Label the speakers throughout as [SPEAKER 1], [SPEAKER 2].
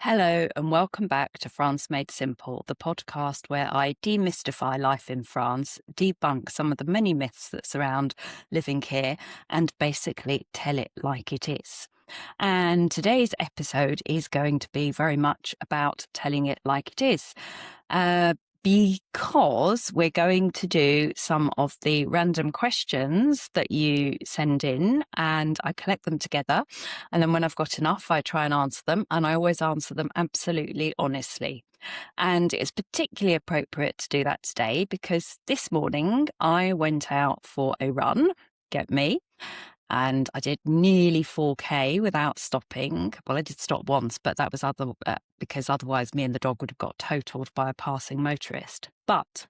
[SPEAKER 1] Hello, and welcome back to France Made Simple, the podcast where I demystify life in France, debunk some of the many myths that surround living here, and basically tell it like it is. And today's episode is going to be very much about telling it like it is. Because we're going to do some of the random questions that you send in, and I collect them together. And then when I've got enough, I try and answer them. And I always answer them absolutely honestly. And it's particularly appropriate to do that today because this morning I went out for a run, get me, and I did nearly 4K without stopping. Well, I did stop once, but that was because otherwise me and the dog would have got totaled by a passing motorist. But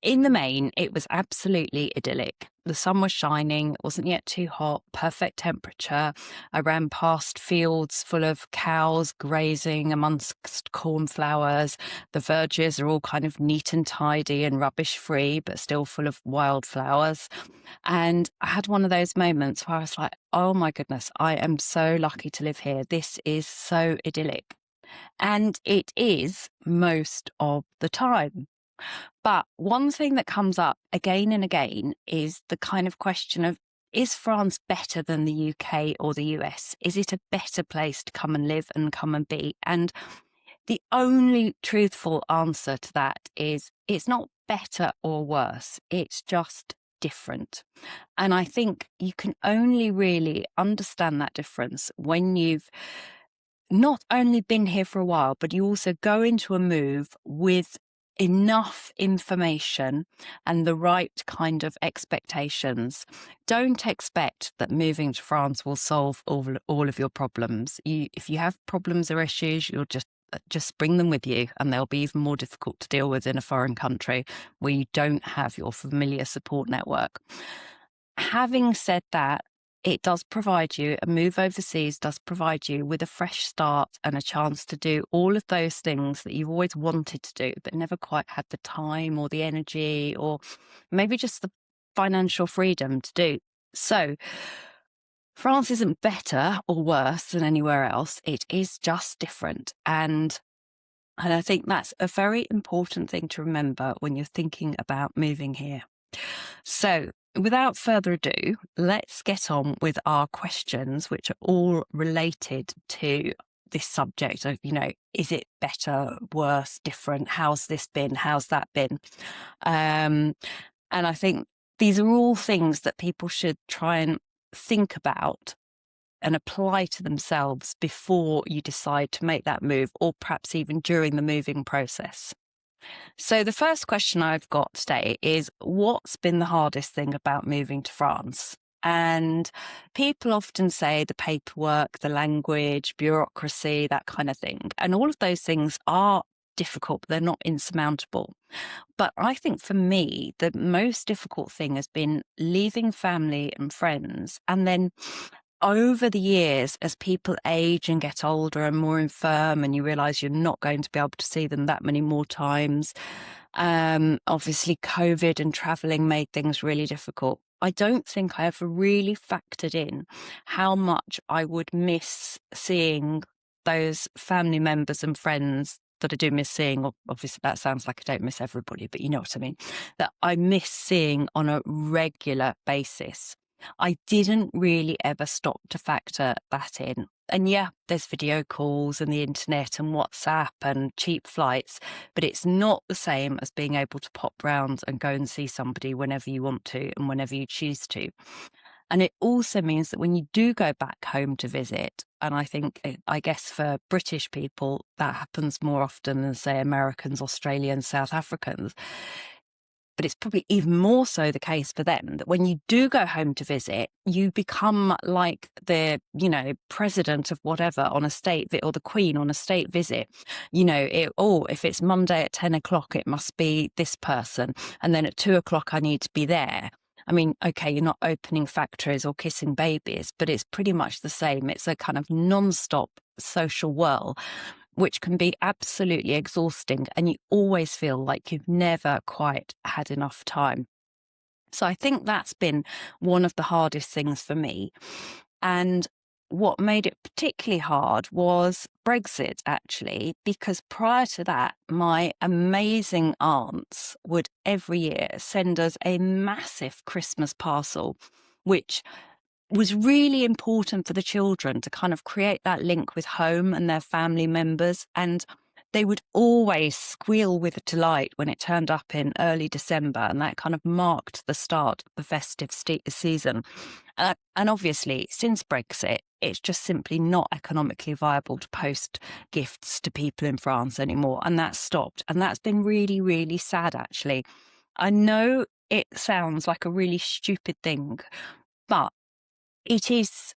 [SPEAKER 1] in the main, it was absolutely idyllic. The sun was shining, it wasn't yet too hot, perfect temperature. I ran past fields full of cows grazing amongst cornflowers. The verges are all kind of neat and tidy and rubbish free, but still full of wildflowers. And I had one of those moments where I was like, oh my goodness, I am so lucky to live here. This is so idyllic. And it is most of the time. But one thing that comes up again and again is the kind of question of, is France better than the UK or the US? Is it a better place to come and live and come and be? And the only truthful answer to that is it's not better or worse. It's just different. And I think you can only really understand that difference when you've not only been here for a while, but you also go into a move with enough information and the right kind of expectations. Don't expect that moving to France will solve all of your problems. If you have problems or issues, you'll just bring them with you, and they'll be even more difficult to deal with in a foreign country where you don't have your familiar support network. Having said that, it does provide you, a move overseas does provide you with a fresh start and a chance to do all of those things that you've always wanted to do, but never quite had the time or the energy or maybe just the financial freedom to do. So France isn't better or worse than anywhere else. It is just different. And I think that's a very important thing to remember when you're thinking about moving here. So without further ado, let's get on with our questions, which are all related to this subject of, is it better, worse, different? How's this been? How's that been? And I think these are all things that people should try and think about and apply to themselves before you decide to make that move, or perhaps even during the moving process. So the first question I've got today is, what's been the hardest thing about moving to France? And people often say the paperwork, the language, bureaucracy, that kind of thing. And all of those things are difficult, but they're not insurmountable. But I think for me, the most difficult thing has been leaving family and friends, and then over the years, as people age and get older and more infirm, and you realize you're not going to be able to see them that many more times. Obviously, COVID and traveling made things really difficult. I don't think I ever really factored in how much I would miss seeing those family members and friends that I do miss seeing. Obviously, that sounds like I don't miss everybody, but you know what I mean, that I miss seeing on a regular basis. I didn't really ever stop to factor that in. And yeah, there's video calls and the internet and WhatsApp and cheap flights, but it's not the same as being able to pop round and go and see somebody whenever you want to and whenever you choose to. And it also means that when you do go back home to visit, and I guess for British people, that happens more often than, say, Americans, Australians, South Africans. But it's probably even more so the case for them that when you do go home to visit, you become like the, president of whatever on a state or the queen on a state visit. If it's Monday at 10 o'clock, it must be this person. And then at 2 o'clock, I need to be there. I mean, okay, you're not opening factories or kissing babies, but it's pretty much the same. It's a kind of non-stop social whirl, which can be absolutely exhausting, and you always feel like you've never quite had enough time. So I think that's been one of the hardest things for me. And what made it particularly hard was Brexit, actually, because prior to that, my amazing aunts would every year send us a massive Christmas parcel, which was really important for the children to kind of create that link with home and their family members. And they would always squeal with delight when it turned up in early December, and that kind of marked the start of the festive season. And obviously, since Brexit, it's just simply not economically viable to post gifts to people in France anymore. And that's stopped. And that's been really, really sad, actually. I know it sounds like a really stupid thing, but it is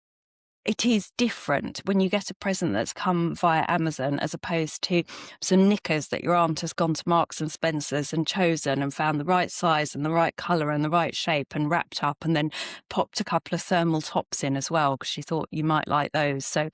[SPEAKER 1] different when you get a present that's come via Amazon as opposed to some knickers that your aunt has gone to Marks and Spencer's and chosen and found the right size and the right colour and the right shape and wrapped up and then popped a couple of thermal tops in as well because she thought you might like those. So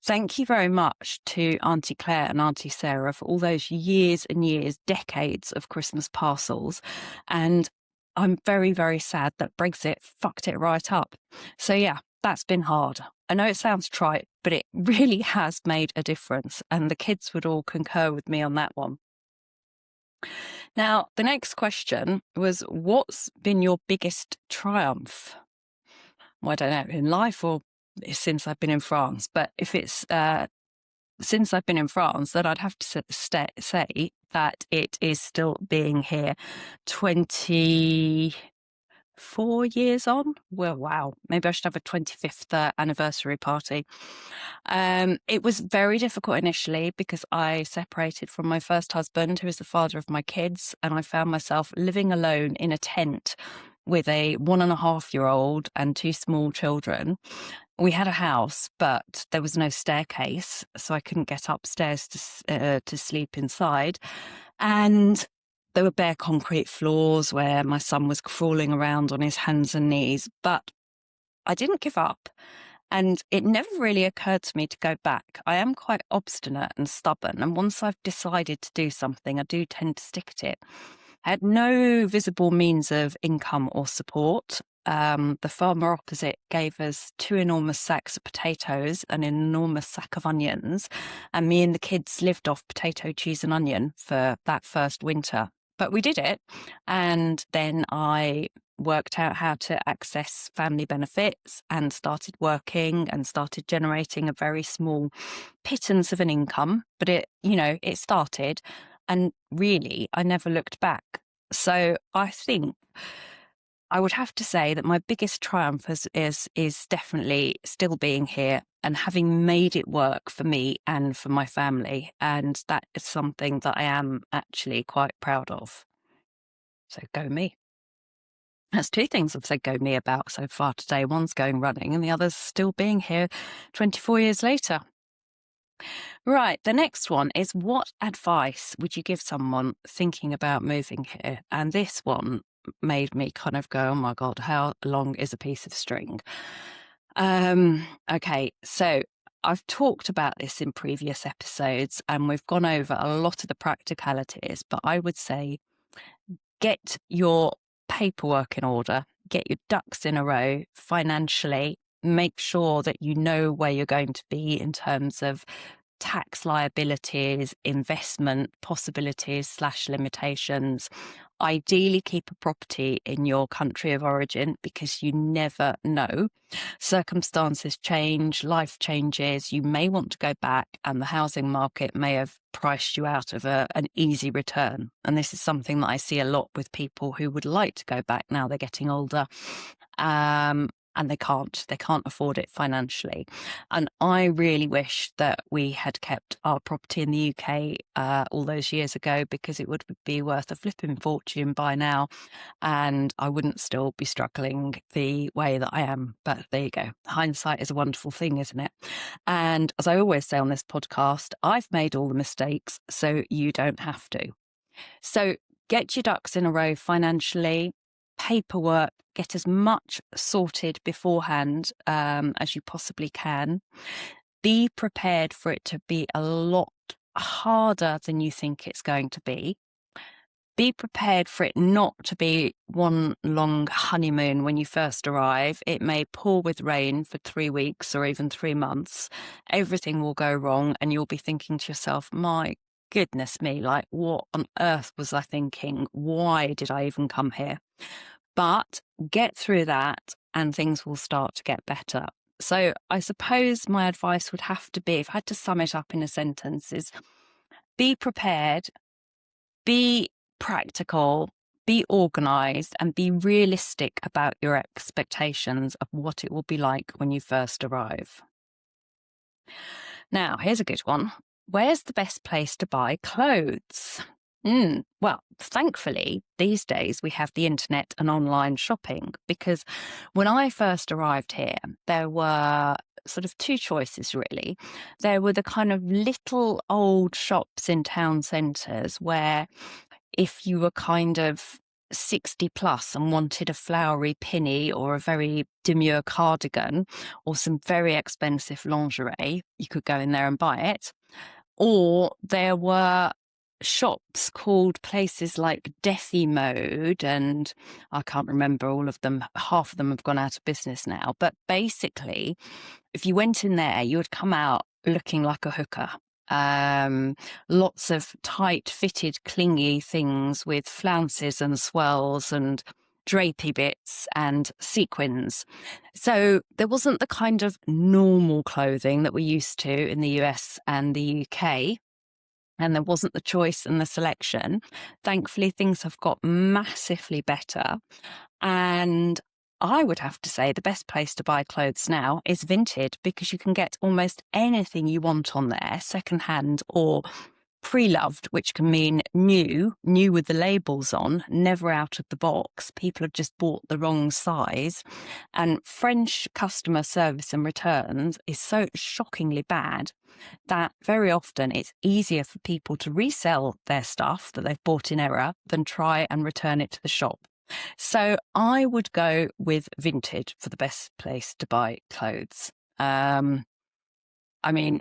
[SPEAKER 1] thank you very much to Auntie Claire and Auntie Sarah for all those years and years, decades of Christmas parcels. And I'm very, very sad that Brexit fucked it right up. So yeah, that's been hard. I know it sounds trite, but it really has made a difference. And the kids would all concur with me on that one. Now, the next question was, what's been your biggest triumph? Well, I don't know, in life or since I've been in France. But if it's since I've been in France, then I'd have to say that it is still being here 24 years on. Well, wow, maybe I should have a 25th anniversary party. It was very difficult initially because I separated from my first husband, who is the father of my kids, and I found myself living alone in a tent with a 1.5-year-old and 2 small children. We had a house, but there was no staircase, so I couldn't get upstairs to sleep inside. And there were bare concrete floors where my son was crawling around on his hands and knees. But I didn't give up. And it never really occurred to me to go back. I am quite obstinate and stubborn. And once I've decided to do something, I do tend to stick at it. I had no visible means of income or support. The farmer opposite gave us 2 enormous sacks of potatoes and an enormous sack of onions. And me and the kids lived off potato, cheese and onion for that first winter. But we did it. And then I worked out how to access family benefits and started working and started generating a very small pittance of an income. But it started, and really, I never looked back. So I think I would have to say that my biggest triumph is definitely still being here and having made it work for me and for my family. And that is something that I am actually quite proud of. So go me. That's 2 things I've said go me about so far today. One's going running and the other's still being here 24 years later. Right, the next one is, what advice would you give someone thinking about moving here? And this one made me kind of go, oh my God, how long is a piece of string? Okay, so I've talked about this in previous episodes and we've gone over a lot of the practicalities, but I would say get your paperwork in order, get your ducks in a row financially, make sure that you know where you're going to be in terms of tax liabilities, investment possibilities / limitations. Ideally, keep a property in your country of origin because you never know. Circumstances change, life changes. You may want to go back, and the housing market may have priced you out of an easy return. And this is something that I see a lot with people who would like to go back now they're getting older. And they can't afford it financially. And I really wish that we had kept our property in the UK all those years ago, because it would be worth a flipping fortune by now. And I wouldn't still be struggling the way that I am. But there you go. Hindsight is a wonderful thing, isn't it? And as I always say on this podcast, I've made all the mistakes, so you don't have to. So get your ducks in a row financially. Paperwork, get as much sorted beforehand as you possibly can. Be prepared for it to be a lot harder than you think it's going to be. Be prepared for it not to be one long honeymoon when you first arrive. It may pour with rain for 3 weeks or even 3 months. Everything will go wrong, and you'll be thinking to yourself, my goodness me, like, what on earth was I thinking? Why did I even come here? But get through that and things will start to get better. So I suppose my advice would have to be, if I had to sum it up in a sentence, is be prepared, be practical, be organized, and be realistic about your expectations of what it will be like when you first arrive. Now, here's a good one. Where's the best place to buy clothes? Well, thankfully, these days we have the internet and online shopping, because when I first arrived here, there were sort of two choices, really. There were the kind of little old shops in town centres where, if you were kind of 60 plus and wanted a flowery pinny or a very demure cardigan or some very expensive lingerie, you could go in there and buy it. Or there were shops called places like Deathy Mode, and I can't remember all of them. Half of them have gone out of business now. But basically, if you went in there, you would come out looking like a hooker. Lots of tight fitted, clingy things with flounces and swirls and drapey bits and sequins. So there wasn't the kind of normal clothing that we're used to in the US and the UK. And there wasn't the choice and the selection. Thankfully, things have got massively better. And I would have to say the best place to buy clothes now is Vinted, because you can get almost anything you want on there, secondhand or pre-loved, which can mean new with the labels on, never out of the box. People have just bought the wrong size. And French customer service and returns is so shockingly bad that very often it's easier for people to resell their stuff that they've bought in error than try and return it to the shop. So I would go with Vinted for the best place to buy clothes. I mean,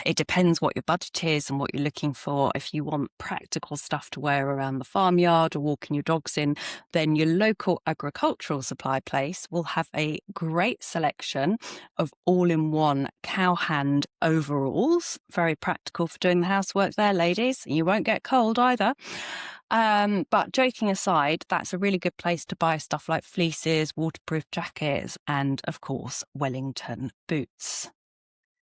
[SPEAKER 1] it depends what your budget is and what you're looking for. If you want practical stuff to wear around the farmyard or walking your dogs in, then your local agricultural supply place will have a great selection of all-in-one cowhand overalls. Very practical for doing the housework there, ladies. You won't get cold either. But joking aside, that's a really good place to buy stuff like fleeces, waterproof jackets, and of course, Wellington boots.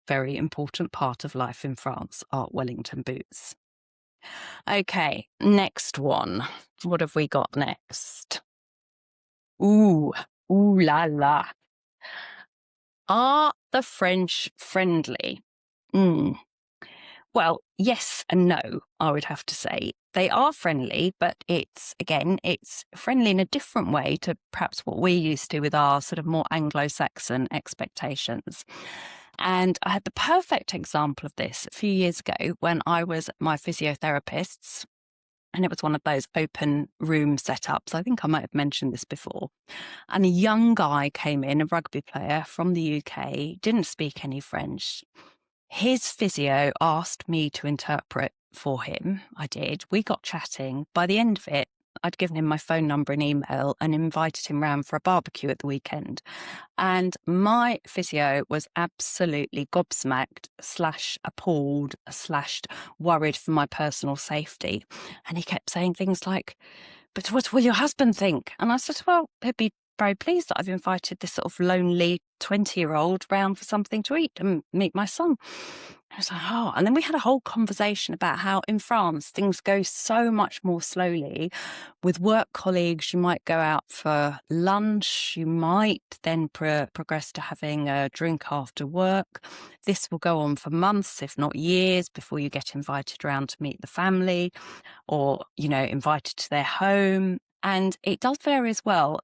[SPEAKER 1] Very important part of life in France are Wellington boots. Okay, next one. What have we got next? Ooh la la. Are the French friendly? Well, yes and no, I would have to say. They are friendly, but it's friendly in a different way to perhaps what we're used to with our sort of more Anglo-Saxon expectations. And I had the perfect example of this a few years ago when I was at my physiotherapist's, and it was one of those open room setups. I think I might have mentioned this before. And a young guy came in, a rugby player from the UK, didn't speak any French. His physio asked me to interpret for him. I did. We got chatting. By the end of it, I'd given him my phone number and email and invited him round for a barbecue at the weekend. And my physio was absolutely gobsmacked / appalled / worried for my personal safety. And he kept saying things like, "But what will your husband think?" And I said, well, he'd be very pleased that I've invited this sort of lonely 20-year-old round for something to eat and meet my son. I was like, oh, and then we had a whole conversation about how in France things go so much more slowly. With work colleagues, you might go out for lunch, you might then progress to having a drink after work. This will go on for months, if not years, before you get invited around to meet the family or, invited to their home. And it does vary as well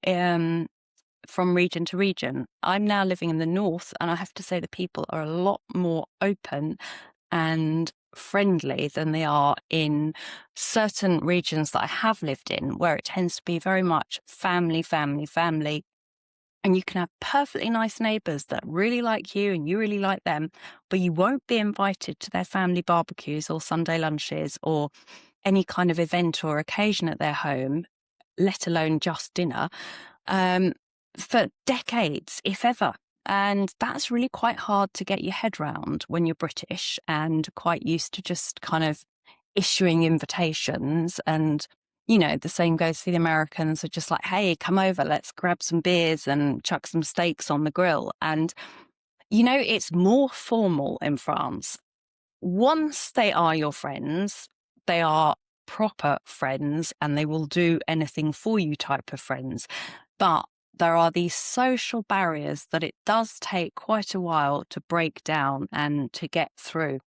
[SPEAKER 1] from region to region. I'm now living in the north, and I have to say the people are a lot more open and friendly than they are in certain regions that I have lived in, where it tends to be very much family, family, family. And you can have perfectly nice neighbours that really like you and you really like them, but you won't be invited to their family barbecues or Sunday lunches or any kind of event or occasion at their home, let alone just dinner, for decades, if ever. And that's really quite hard to get your head round when you're British and quite used to just kind of issuing invitations. And, you know, the same goes for the Americans, are just like, hey, come over, let's grab some beers and chuck some steaks on the grill. And, you know, it's more formal in France. Once they are your friends, they are proper friends and they will do anything for you type of friends. But there are these social barriers that it does take quite a while to break down and to get through.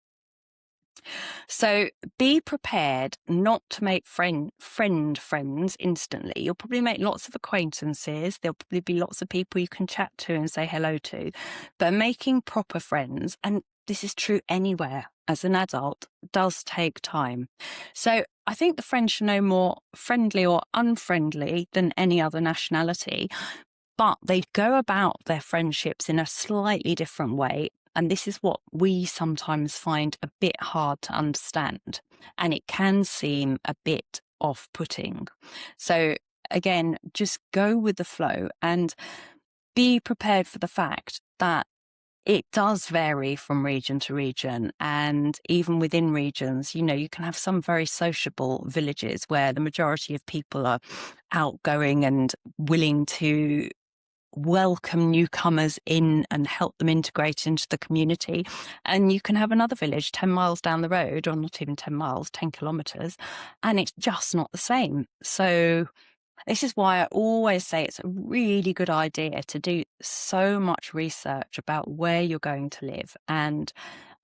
[SPEAKER 1] So be prepared not to make friends instantly. You'll probably make lots of acquaintances. There'll probably be lots of people you can chat to and say hello to, but making proper friends, and this is true anywhere as an adult, does take time. So I think the French are no more friendly or unfriendly than any other nationality, but they go about their friendships in a slightly different way. And this is what we sometimes find a bit hard to understand. And it can seem a bit off-putting. So again, just go with the flow and be prepared for the fact that it does vary from region to region. And even within regions, you know, you can have some very sociable villages where the majority of people are outgoing and willing to welcome newcomers in and help them integrate into the community. And you can have another village 10 miles down the road, or not even 10 miles, 10 kilometers, and it's just not the same. So this is why I always say it's a really good idea to do so much research about where you're going to live, and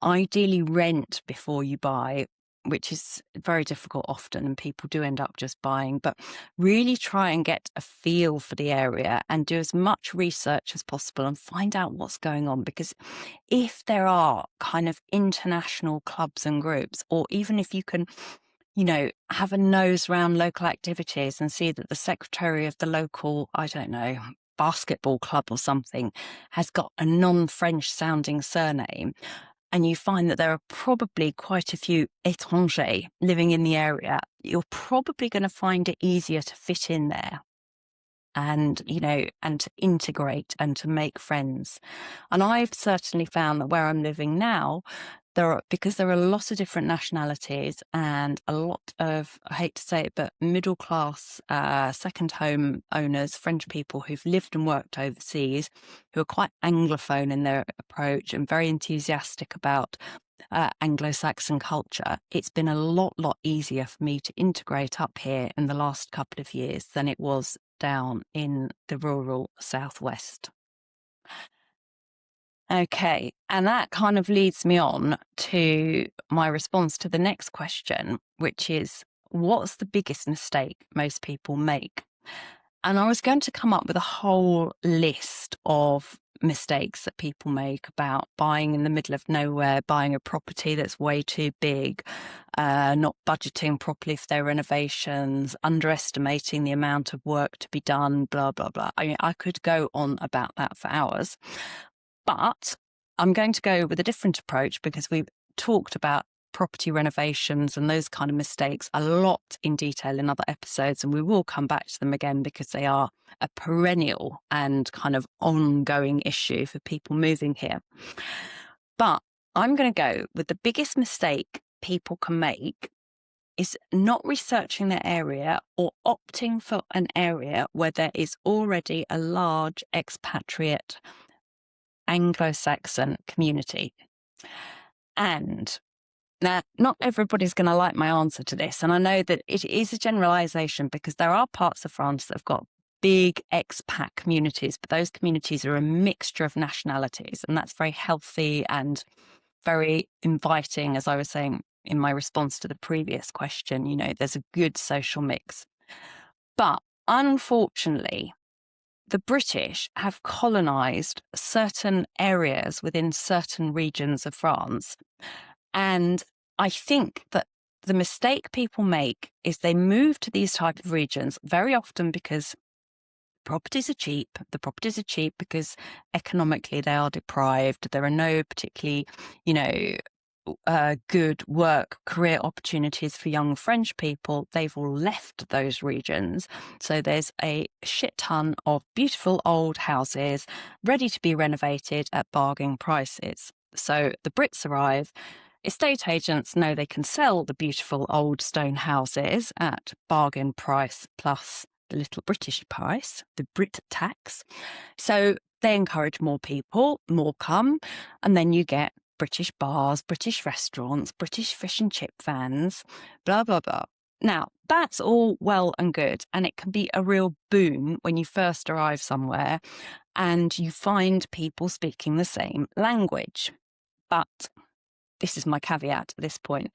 [SPEAKER 1] ideally rent before you buy, which is very difficult often, and people do end up just buying. But really try and get a feel for the area and do as much research as possible and find out what's going on. Because if there are kind of international clubs and groups, or even if you can, you know, have a nose around local activities and see that the secretary of the local, I don't know, basketball club or something has got a non-French sounding surname, and you find that there are probably quite a few étrangers living in the area, you're probably going to find it easier to fit in there and, you know, and to integrate and to make friends. And I've certainly found that where I'm living now, because there are a lot of different nationalities and a lot of, I hate to say it, but middle class, second home owners, French people who've lived and worked overseas, who are quite Anglophone in their approach and very enthusiastic about Anglo-Saxon culture. It's been a lot easier for me to integrate up here in the last couple of years than it was down in the rural southwest. Okay, and that kind of leads me on to my response to the next question, which is, what's the biggest mistake most people make? And I was going to come up with a whole list of mistakes that people make about buying in the middle of nowhere, buying a property that's way too big, not budgeting properly for their renovations, underestimating the amount of work to be done, blah, blah, blah. I mean, I could go on about that for hours. But I'm going to go with a different approach because we've talked about property renovations and those kind of mistakes a lot in detail in other episodes, and we will come back to them again because they are a perennial and kind of ongoing issue for people moving here. But I'm going to go with the biggest mistake people can make is not researching their area or opting for an area where there is already a large expatriate Anglo-Saxon community. And now, not everybody's going to like my answer to this. And I know that it is a generalization because there are parts of France that have got big expat communities, but those communities are a mixture of nationalities. And that's very healthy and very inviting. As I was saying in my response to the previous question, you know, there's a good social mix. But unfortunately, the British have colonized certain areas within certain regions of France. And I think that the mistake people make is they move to these type of regions very often because properties are cheap. The properties are cheap because economically they are deprived. There are no particularly, you know, good work career opportunities for young French people, they've all left those regions. So there's a shit ton of beautiful old houses ready to be renovated at bargain prices. So the Brits arrive. Estate agents know they can sell the beautiful old stone houses at bargain price plus the little British price, the Brit tax. So they encourage more people, more come, and then you get British bars, British restaurants, British fish and chip vans, blah, blah, blah. Now, that's all well and good, and it can be a real boon when you first arrive somewhere and you find people speaking the same language. But this is my caveat at this point.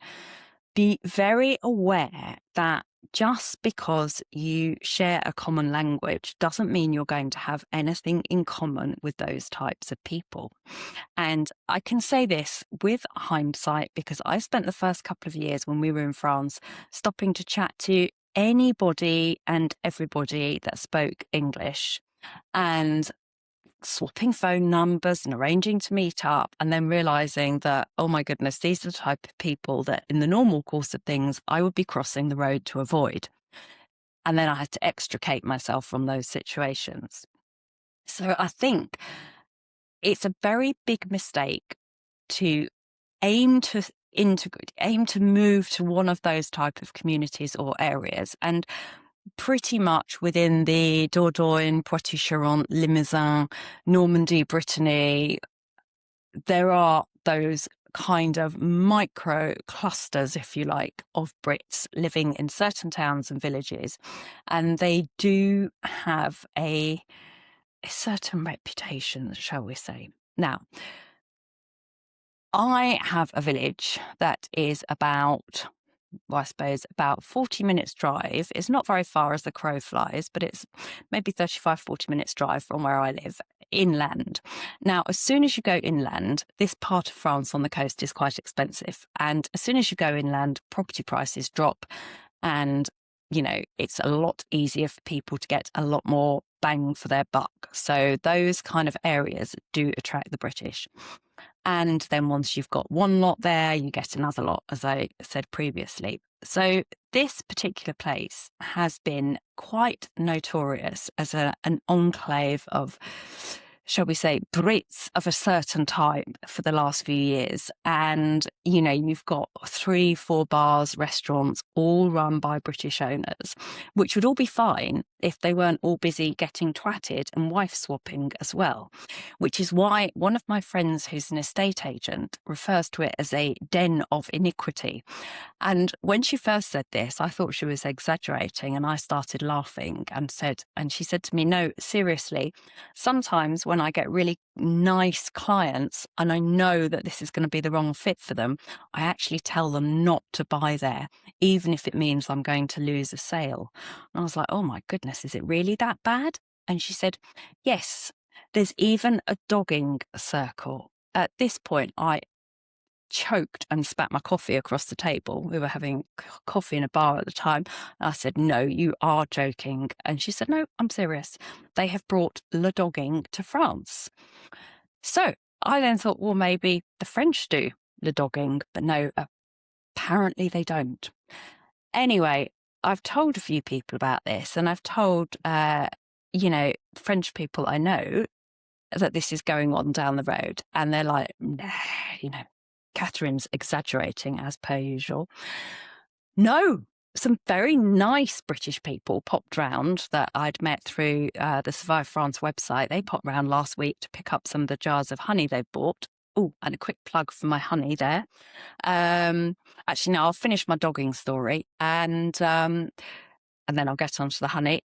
[SPEAKER 1] Be very aware that just because you share a common language doesn't mean you're going to have anything in common with those types of people. And I can say this with hindsight because I spent the first couple of years when we were in France stopping to chat to anybody and everybody that spoke English and swapping phone numbers and arranging to meet up, and then realizing that, oh my goodness, these are the type of people that in the normal course of things I would be crossing the road to avoid. And then I had to extricate myself from those situations. So I think it's a very big mistake to aim to integrate, aim to move to one of those type of communities or areas. And pretty much within the Dordogne, Poitou-Charentes, Limousin, Normandy, Brittany, there are those kind of micro clusters, if you like, of Brits living in certain towns and villages. And they do have a certain reputation, shall we say. Now, I have a village that is about, well, I suppose about 40 minutes drive. It's not very far as the crow flies, but it's maybe 35, 40 minutes drive from where I live, inland. Now, as soon as you go inland, this part of France on the coast is quite expensive. And as soon as you go inland, property prices drop. And, you know, it's a lot easier for people to get a lot more bang for their buck. So those kind of areas do attract the British. And then once you've got one lot there, you get another lot, as I said previously. So this particular place has been quite notorious as an enclave of, shall we say, Brits of a certain type for the last few years. And, you know, you've got 3, 4 bars, restaurants, all run by British owners, which would all be fine if they weren't all busy getting twatted and wife swapping as well, which is why one of my friends who's an estate agent refers to it as a den of iniquity. And when she first said this, I thought she was exaggerating, and I started laughing and she said to me, no, seriously, sometimes when I get really nice clients and I know that this is going to be the wrong fit for them, I actually tell them not to buy there, even if it means I'm going to lose a sale. And I was like, oh my goodness, is it really that bad? And she said, yes, there's even a dogging circle. At this point, I choked and spat my coffee across the table. We were having coffee in a bar at the time. I said, no, you are joking. And she said, no, I'm serious. They have brought le dogging to France. So I then thought, well, maybe the French do le dogging, but no, apparently they don't. Anyway, I've told a few people about this, and I've told, you know, French people I know that this is going on down the road, and they're like, nah, you know, Catherine's exaggerating as per usual. No, some very nice British people popped round that I'd met through the Survive France website. They popped round last week to pick up some of the jars of honey they've bought. Oh, and a quick plug for my honey there. Actually, no, I'll finish my dogging story and then I'll get onto the honey.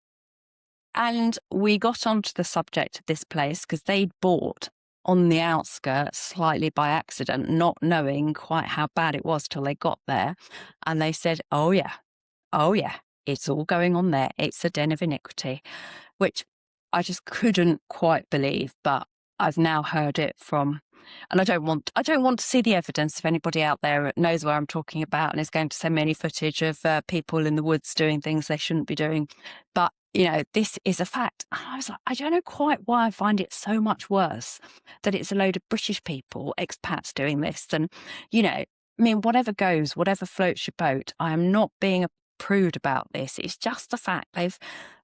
[SPEAKER 1] And we got onto the subject of this place because they'd bought on the outskirts slightly by accident, not knowing quite how bad it was till they got there. And they said, oh yeah, it's all going on there. It's a den of iniquity, which I just couldn't quite believe, but I've now heard it from, and I don't want to see the evidence if anybody out there knows where I'm talking about and is going to send me any footage of people in the woods doing things they shouldn't be doing. But you know, this is a fact. And I was like, I don't know quite why I find it so much worse that it's a load of British people, expats doing this than, you know, I mean, whatever goes, whatever floats your boat. I am not being a prude about this. It's just the fact they've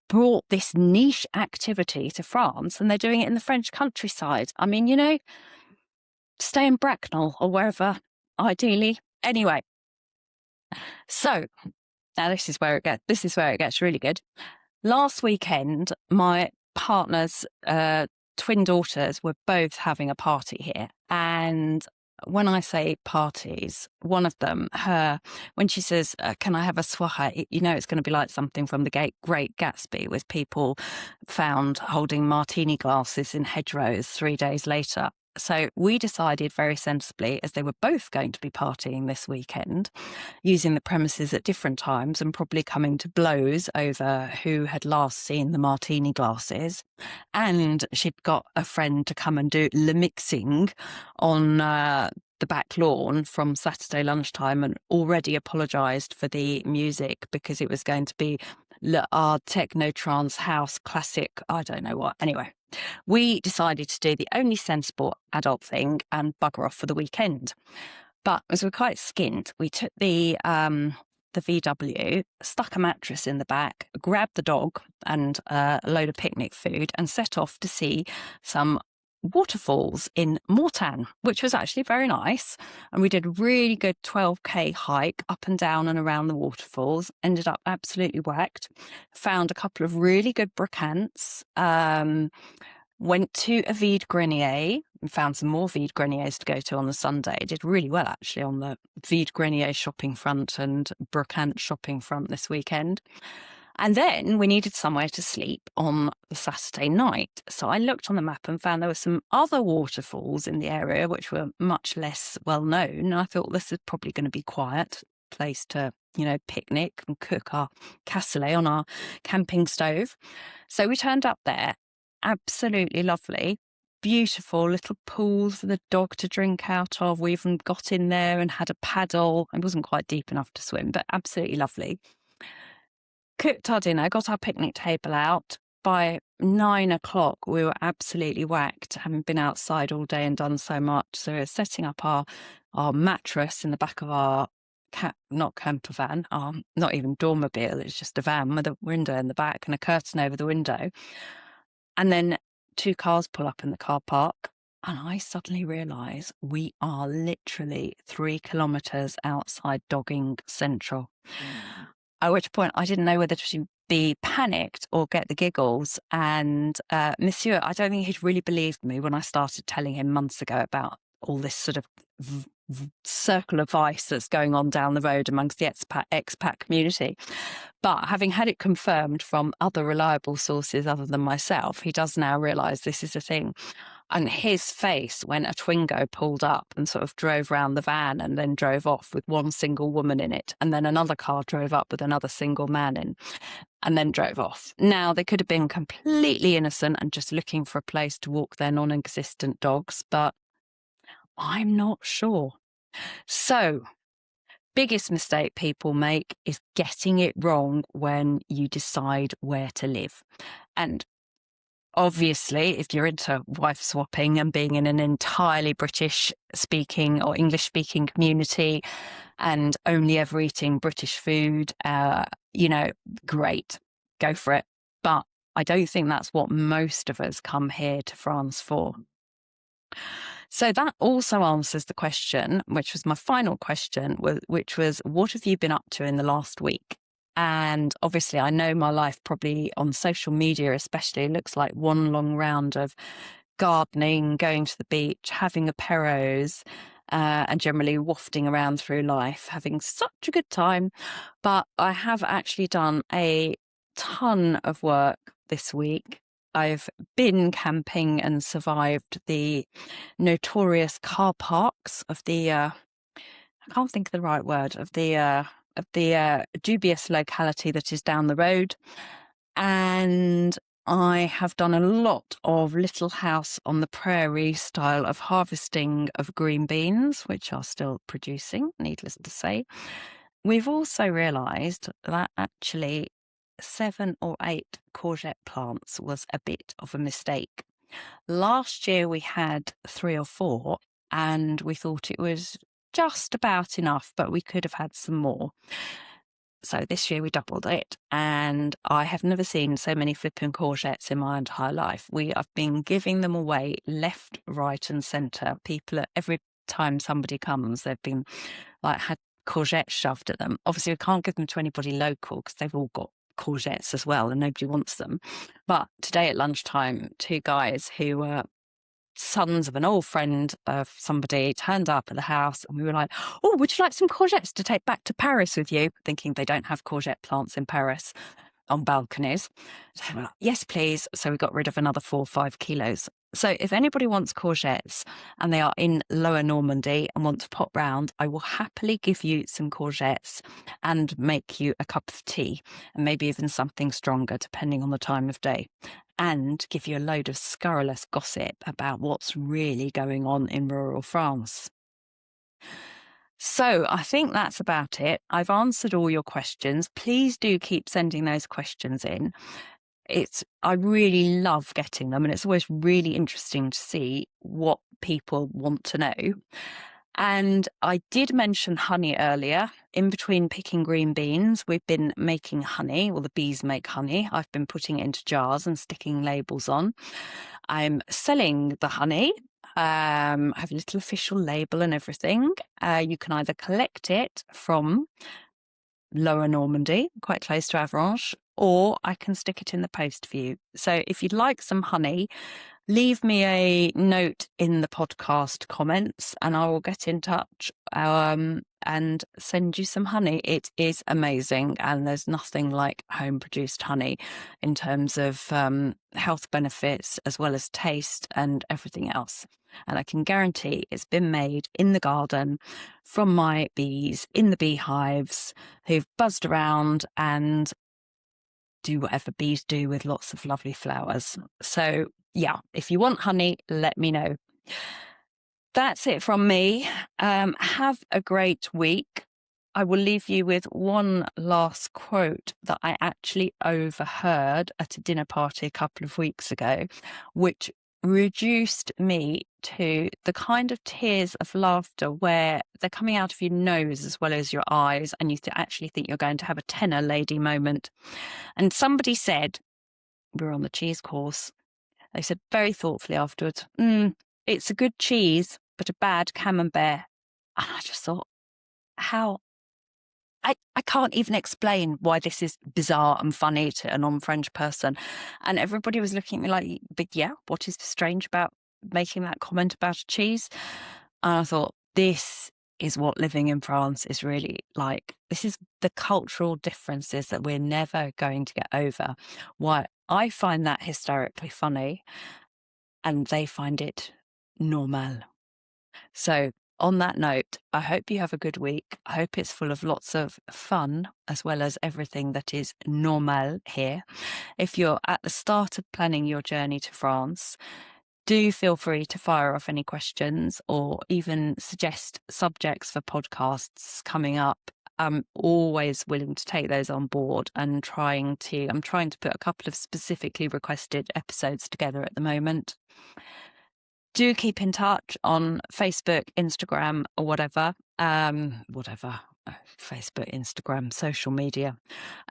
[SPEAKER 1] brought this niche activity to France and they're doing it in the French countryside. I mean, stay in Bracknell or wherever, ideally. Anyway, so now this is where it gets really good. Last weekend, my partner's twin daughters were both having a party here. And when I say parties, one of them, when she says, can I have a soirée? It's going to be like something from the Great Gatsby, with people found holding martini glasses in hedgerows 3 days later. So we decided very sensibly, as they were both going to be partying this weekend, using the premises at different times and probably coming to blows over who had last seen the martini glasses. And she'd got a friend to come and do le mixing on the back lawn from Saturday lunchtime, and already apologised for the music because it was going to be our techno trance house classic, I don't know what. Anyway, we decided to do the only sensible adult thing and bugger off for the weekend. But as we're quite skinned, we took the VW, stuck a mattress in the back, grabbed the dog and a load of picnic food, and set off to see some waterfalls in Mortain, which was actually very nice. And we did a really good 12K hike up and down and around the waterfalls. Ended up absolutely whacked. Found a couple of really good brocants. Went to a vide grenier and found some more vide greniers to go to on the Sunday. Did really well, actually, on the vide grenier shopping front and brocant shopping front this weekend. And then we needed somewhere to sleep on the Saturday night. So I looked on the map and found there were some other waterfalls in the area which were much less well known. And I thought this is probably going to be quiet place to, picnic and cook our cassoulet on our camping stove. So we turned up there. Absolutely lovely. Beautiful little pools for the dog to drink out of. We even got in there and had a paddle. It wasn't quite deep enough to swim, but absolutely lovely. Cooked our dinner, got our picnic table out. By 9 o'clock, we were absolutely whacked, having been outside all day and done so much. So we were setting up our mattress in the back of our not camper van, not even dormobile. It's just a van with a window in the back and a curtain over the window. And then 2 cars pull up in the car park. And I suddenly realise we are literally 3 kilometres outside Dogging Central. At which point I didn't know whether to be panicked or get the giggles. And Monsieur, I don't think he'd really believed me when I started telling him months ago about all this sort of circle of vice that's going on down the road amongst the expat community. But having had it confirmed from other reliable sources other than myself, he does now realise this is a thing. And his face when a Twingo pulled up and sort of drove round the van and then drove off with one single woman in it. And then another car drove up with another single man in and then drove off. Now, they could have been completely innocent and just looking for a place to walk their non-existent dogs, but I'm not sure. So, biggest mistake people make is getting it wrong when you decide where to live. And obviously, if you're into wife swapping and being in an entirely British speaking or English speaking community and only ever eating British food, great, go for it. But I don't think that's what most of us come here to France for. So that also answers the question, which was my final question, which was, what have you been up to in the last week? And obviously, I know my life probably on social media especially looks like one long round of gardening, going to the beach, having apéros, and generally wafting around through life, having such a good time. But I have actually done a ton of work this week. I've been camping and survived the notorious car parks of the, I can't think of the right word, of the dubious locality that is down the road. And I have done a lot of Little House on the Prairie style of harvesting of green beans, which are still producing, needless to say. We've also realised that actually 7 or 8 courgette plants was a bit of a mistake. Last year we had 3 or 4 and we thought it was just about enough, but we could have had some more. So this year we doubled it, and I have never seen so many flipping courgettes in my entire life. We have been giving them away left, right, and centre. People, every time somebody comes, they've been like had courgettes shoved at them. Obviously, we can't give them to anybody local because they've all got courgettes as well, and nobody wants them. But today at lunchtime, two guys who were sons of an old friend of somebody turned up at the house, and we were like, "Oh, would you like some courgettes to take back to Paris with you?" Thinking they don't have courgette plants in Paris on balconies. So we're like, "Yes, please." So we got rid of another 4 or 5 kilos. So if anybody wants courgettes and they are in Lower Normandy and want to pop round, I will happily give you some courgettes and make you a cup of tea, and maybe even something stronger depending on the time of day, and give you a load of scurrilous gossip about what's really going on in rural France. So I think that's about it. I've answered all your questions. Please do keep sending those questions in. I really love getting them, and it's always really interesting to see what people want to know. And I did mention honey earlier. In between picking green beans, we've been making honey, or the bees make honey. I've been putting it into jars and sticking labels on. I'm selling the honey. I have a little official label and everything. You can either collect it from Lower Normandy, quite close to Avranches, or I can stick it in the post for you. So if you'd like some honey, leave me a note in the podcast comments and I will get in touch and send you some honey. It is amazing, and there's nothing like home produced honey in terms of health benefits as well as taste and everything else. And I can guarantee it's been made in the garden from my bees in the beehives who've buzzed around and do whatever bees do with lots of lovely flowers. So yeah, if you want honey, let me know. That's it from me. Have a great week. I will leave you with one last quote that I actually overheard at a dinner party a couple of weeks ago, which reduced me to the kind of tears of laughter where they're coming out of your nose as well as your eyes, and you actually think you're going to have a tenor lady moment. And somebody said, we were on the cheese course, they said very thoughtfully afterwards, "It's a good cheese, but a bad camembert." And I just thought, how? I can't even explain why this is bizarre and funny to a non-French person. And everybody was looking at me like, "But yeah, what is strange about making that comment about a cheese?" And I thought, this is what living in France is really like. This is the cultural differences that we're never going to get over. Why I find that hysterically funny, and they find it normal. So on that note, I hope you have a good week. I hope it's full of lots of fun as well as everything that is normal here. If you're at the start of planning your journey to France, do feel free to fire off any questions or even suggest subjects for podcasts coming up. I'm always willing to take those on board and I'm trying to put a couple of specifically requested episodes together at the moment. Do keep in touch on Facebook, Instagram, or whatever. Facebook, Instagram, social media.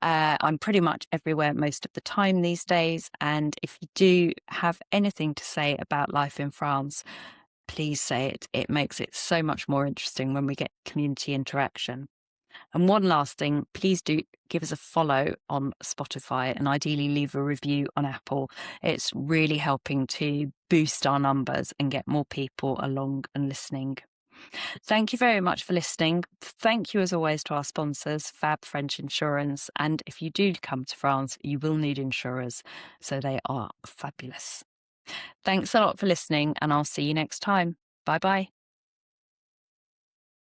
[SPEAKER 1] I'm pretty much everywhere most of the time these days. And if you do have anything to say about life in France, please say it. It makes it so much more interesting when we get community interaction. And one last thing, please do give us a follow on Spotify and ideally leave a review on Apple. It's really helping to boost our numbers and get more people along and listening. Thank you very much for listening. Thank you as always to our sponsors, Fab French Insurance. And if you do come to France, you will need insurers. So they are fabulous. Thanks a lot for listening, and I'll see you next time. Bye bye.